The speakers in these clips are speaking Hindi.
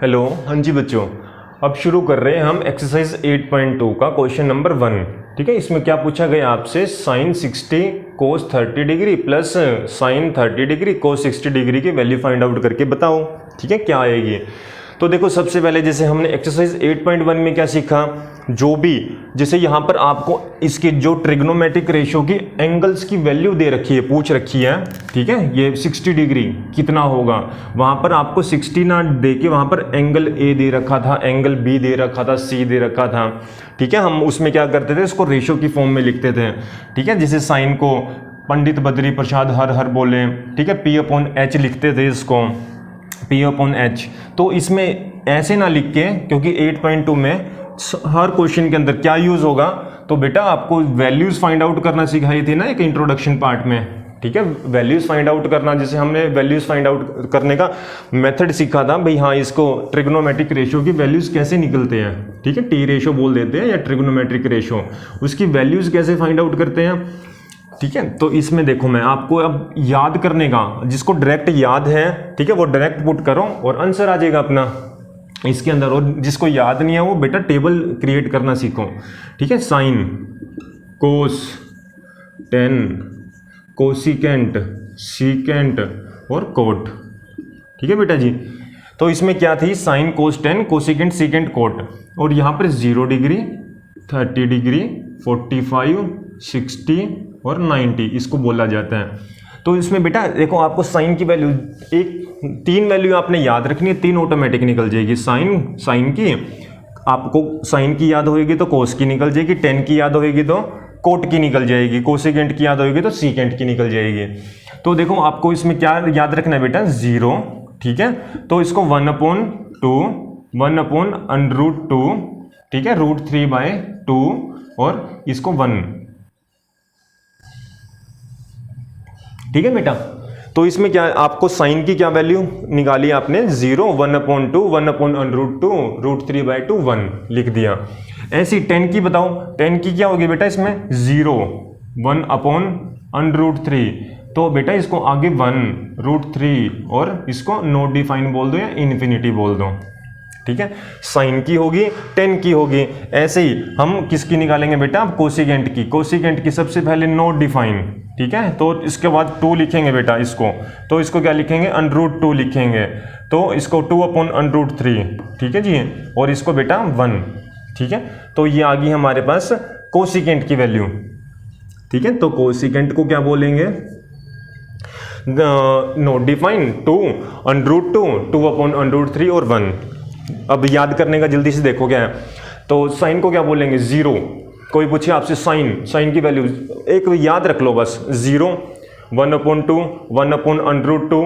हेलो, हाँ जी बच्चों, अब शुरू कर रहे हैं हम एक्सरसाइज 8.2 का क्वेश्चन नंबर 1। ठीक है, इसमें क्या पूछा गया आपसे, साइन 60 कोस 30 डिग्री प्लस साइन 30 डिग्री कोस 60 डिग्री की वैल्यू फाइंड आउट करके बताओ। ठीक है, क्या आएगी। तो देखो, सबसे पहले जैसे हमने एक्सरसाइज 8.1 में क्या सीखा, जो भी जैसे यहाँ पर आपको इसके जो ट्रिग्नोमेट्रिक रेशियो की एंगल्स की वैल्यू दे रखी है, पूछ रखी है। ठीक है, ये 60 डिग्री कितना होगा, वहाँ पर आपको 60 ना दे के वहाँ पर एंगल ए दे रखा था, एंगल बी दे रखा था, सी दे रखा था। ठीक है, हम उसमें क्या करते थे, इसको रेशियो की फॉर्म में लिखते थे। ठीक है, जैसे साइन को पंडित बद्री प्रसाद हर हर बोले, ठीक है, पी अपॉन एच लिखते थे इसको, पी अपॉन एच। तो इसमें ऐसे ना लिख के, क्योंकि 8.2 में हर क्वेश्चन के अंदर क्या यूज होगा, तो बेटा आपको वैल्यूज फाइंड आउट करना सिखाई थी ना एक इंट्रोडक्शन पार्ट में। ठीक है, वैल्यूज फाइंड आउट करना, जैसे हमने वैल्यूज फाइंड आउट करने का मेथड सीखा था भाई। हाँ, इसको ट्रिग्नोमेट्रिक रेशियो की वैल्यूज कैसे निकलते हैं, ठीक है, टी रेशियो बोल देते हैं या ट्रिग्नोमेट्रिक रेशियो, उसकी वैल्यूज कैसे फाइंड आउट करते हैं। ठीक है, तो इसमें देखो, मैं आपको अब याद करने का, जिसको डायरेक्ट याद है, ठीक है, वो डायरेक्ट पुट करो और आंसर आ जाएगा अपना इसके अंदर। और जिसको याद नहीं है वो बेटा टेबल क्रिएट करना सीखो। ठीक है, साइन, कोस, टेन, कोसिकेंट, सीकेंट और कोट। ठीक है बेटा जी, तो इसमें क्या थी, साइन, कोस, टेन, कोसिकेंट, सीकेंट, कोट। और यहाँ पर 0 डिग्री, 30 डिग्री, 45, 60 और 90 इसको बोला जाता है। तो इसमें बेटा देखो, आपको साइन की वैल्यू तीन वैल्यू आपने याद रखनी है, 3 ऑटोमेटिक निकल जाएगी। साइन की आपको साइन की याद होगी तो कोस की निकल जाएगी, टेन की याद होगी तो कोट की निकल जाएगी, कोसिकेंट की याद होगी तो सीकेंट की निकल जाएगी। तो देखो, आपको इसमें क्या याद रखना है बेटा, 0। ठीक है, तो इसको 1/2, 1/√2, ठीक है, √3/2 और इसको 1। ठीक है बेटा, तो इसमें क्या आपको साइन की क्या वैल्यू निकाली आपने, 0, 1/2, 1/√2, √3/2, 1 लिख दिया। ऐसी 10 की बताओ, 10 की क्या होगी बेटा, इसमें 0, 1/√3। तो बेटा इसको आगे 1, √3 और इसको नो डिफाइन बोल दो या इन्फिनिटी बोल दो। ठीक है, साइन की होगी, 10 की होगी। ऐसे ही हम किसकी निकालेंगे बेटा, कोसिकेंट की। कोसिकेंट की सबसे पहले नो डिफाइन, ठीक है, तो इसके बाद 2 लिखेंगे बेटा इसको, तो इसको क्या लिखेंगे, √2 लिखेंगे, तो इसको 2/√3। ठीक है जी, और इसको बेटा 1। ठीक है, तो ये आ गई हमारे पास कोसिकेंट की वैल्यू। ठीक है, तो कोसिकेंट को क्या बोलेंगे, नो डिफाइन, 2/√2, 2/√3 और 1। अब याद करने का जल्दी से देखो क्या है, तो साइन को क्या बोलेंगे, 0। कोई पूछे आपसे साइन की वैल्यू एक याद रख लो बस, 0, 1/2, 1/√2,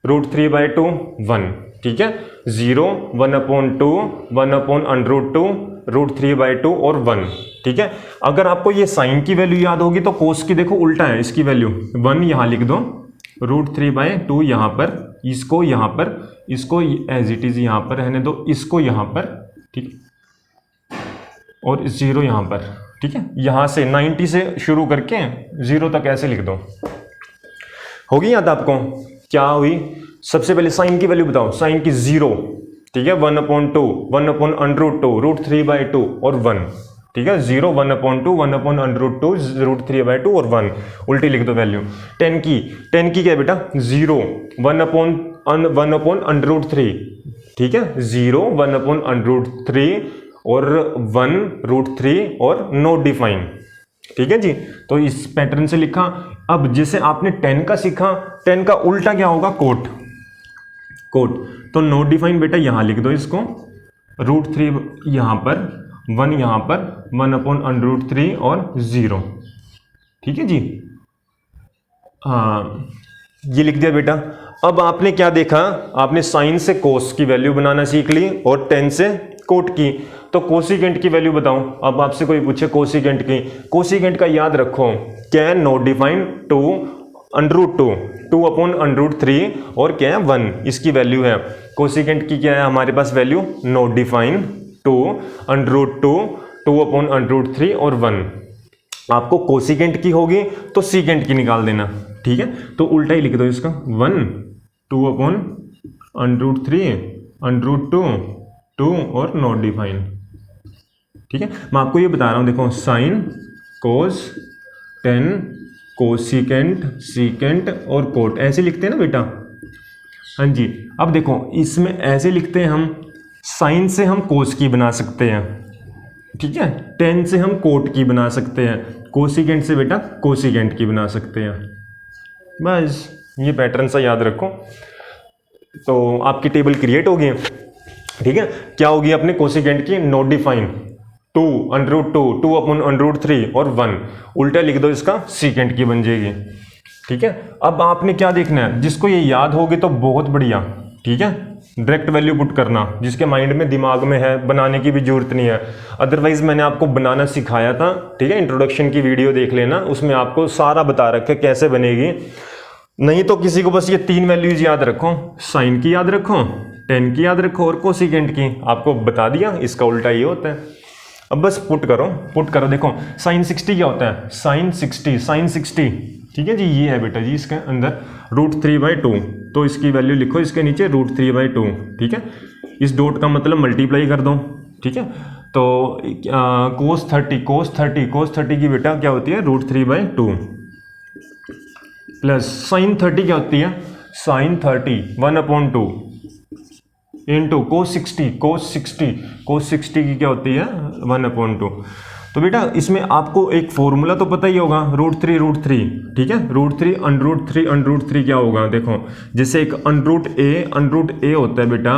√3/2, 1। ठीक है, 0, 1/2, 1/√2, √3/2 और 1। ठीक है, अगर आपको ये साइन की वैल्यू याद होगी तो कोस की देखो उल्टा है, इसकी वैल्यू 1 यहाँ लिख दो, √3/2 यहाँ पर, इसको यहाँ पर, इसको एज इट इज यहाँ पर रहने दो, इसको यहाँ पर, ठीक, और 0 यहाँ पर। ठीक है, यहाँ से 90 से शुरू करके 0 तक ऐसे लिख दो। होगी याद आपको, क्या हुई, सबसे पहले साइन की वैल्यू बताओ, साइन की 0, ठीक है, 1/2, 1/√2, √3/2 और 1। ठीक है, 0, 1/2, 1/√2, √3/2 और 1 उल्टी लिख दो वैल्यू। 10 की क्या है बेटा, 0, 1/√3। ठीक है, 0, 1/√3 और 1√3 और नो डिफाइन। ठीक है जी, तो इस पैटर्न से लिखा। अब जैसे आपने 10 का सीखा, 10 का उल्टा क्या होगा, कोट। तो नो डिफाइन बेटा यहां लिख दो इसको, √3 यहां पर, 1 यहां पर, 1/√3 और 0। ठीक है जी, हाँ ये लिख दिया बेटा। अब आपने क्या देखा, आपने साइन से कोस की वैल्यू बनाना सीख ली और 10 से कोट की। तो कोसिकेंट की वैल्यू बताओ। अब आपसे कोई पूछे कोसिकेंट की, कोसिकेंट का याद रखो क्या है, नो डिफाइन, 2/2, 2/√3 और क्या है 1, इसकी वैल्यू है। कोसिकेंट की क्या है हमारे पास वैल्यू, नो डिफाइन, 2/2, 2/√3 और 1। आपको कोसिकेंट की होगी तो सीकेंट की निकाल देना। ठीक है, तो उल्टा ही लिख दो इसका, 1 2/√3 √2 2 और नॉट डिफाइन। ठीक है, मैं आपको ये बता रहा हूँ, देखो sine cos ten cosecant secant और कोट ऐसे लिखते हैं ना बेटा। हाँ जी, अब देखो इसमें ऐसे लिखते हैं हम, साइन से हम कोस की बना सकते हैं, ठीक है, टेन से हम कोट की बना सकते हैं, कोसिकेंट से बेटा कोसिकेंट की बना सकते हैं। बस ये पैटर्न सा याद रखो तो आपकी टेबल क्रिएट होगी। ठीक है, क्या होगी अपने कोसिकेंट की, नॉट डिफाइन 2/√2 2/√3 और 1, उल्टा लिख दो इसका, सीकेंट की बन जाएगी। ठीक है, अब आपने क्या देखना है, जिसको ये याद होगी तो बहुत बढ़िया। ठीक है, डायरेक्ट वैल्यू पुट करना, जिसके माइंड में दिमाग में है, बनाने की भी जरूरत नहीं है। अदरवाइज मैंने आपको बनाना सिखाया था, ठीक है, इंट्रोडक्शन की वीडियो देख लेना, उसमें आपको सारा बता रखा है कैसे बनेगी। नहीं तो किसी को बस ये 3 वैल्यूज याद रखो, साइन की याद रखो, टेन की याद रखो और कोसिकेंट की, आपको बता दिया, इसका उल्टा ये होता है। अब बस पुट करो। देखो साइन 60 क्या होता है, साइन 60, ठीक है जी, ये है बेटा जी इसके अंदर √3/2, तो इसकी वैल्यू लिखो इसके नीचे √3/2। ठीक है, इस डॉट का मतलब मल्टीप्लाई कर दो। ठीक है, तो कोस 30 की बेटा क्या होती है, √3/2 प्लस साइन 30 क्या होती है, साइन 30 1/2 इंटू कोस 60 की क्या होती है 1/2। तो बेटा इसमें आपको एक फॉर्मूला तो पता ही होगा, √3 ठीक है, √3 क्या होगा, देखो जैसे एक √a होता है बेटा,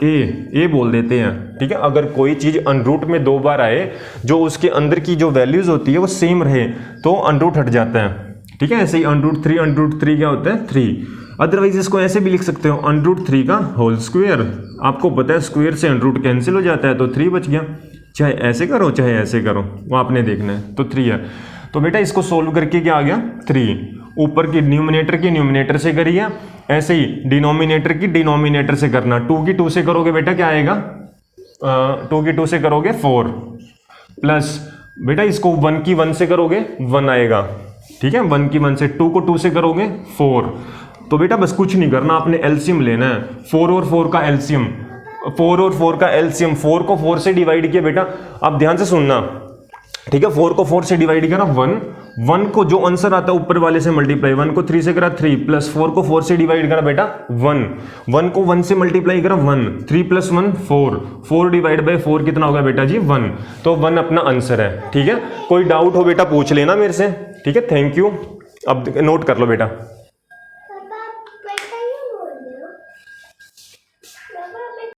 ए बोल देते हैं। ठीक है, अगर कोई चीज अनरूट में 2 बार आए, जो उसके अंदर की जो वैल्यूज होती है वो सेम रहे तो अनरूट हट जाता है। ठीक है, ऐसे ही √3 क्या होता है 3। अदरवाइज इसको ऐसे भी लिख सकते हो, √3 का होल स्क्वायर। आपको पता है स्क्वायर से √ कैंसिल हो जाता है, तो 3 बच गया। चाहे ऐसे करो चाहे ऐसे करो, वो आपने देखना है। तो 3 है, तो बेटा इसको सोल्व करके क्या आ गया 3। ऊपर की न्यूमिनेटर से करिए, ऐसे ही डिनोमिनेटर की डिनोमिनेटर से करना। 2 की 2 से करोगे बेटा क्या आएगा, 2 की 2 से करोगे 4 प्लस बेटा इसको 1 की 1 से करोगे 1 आएगा। ठीक है, 1 की 1 से, 2 को 2 से करोगे 4। तो बेटा बस कुछ नहीं करना, आपने एलसीएम लेना है, 4 और 4 का एलसीएम, 4 को 4 से डिवाइड किया बेटा। आप ध्यान से सुनना, ठीक है, 4 को 4 से डिवाइड करा 1 को जो आंसर आता है ऊपर वाले से मल्टीप्लाई, 1 को 3 से करा 3 प्लस 4 को 4 से डिवाइड करा बेटा 1 को 1 से मल्टीप्लाई करा 1, 3 + 1 4 डिवाइड बाय 4 कितना होगा बेटा जी 1। तो 1 अपना आंसर है। ठीक है, कोई डाउट हो बेटा पूछ लेना मेरे से। ठीक है, थैंक यू। अब नोट कर लो बेटा।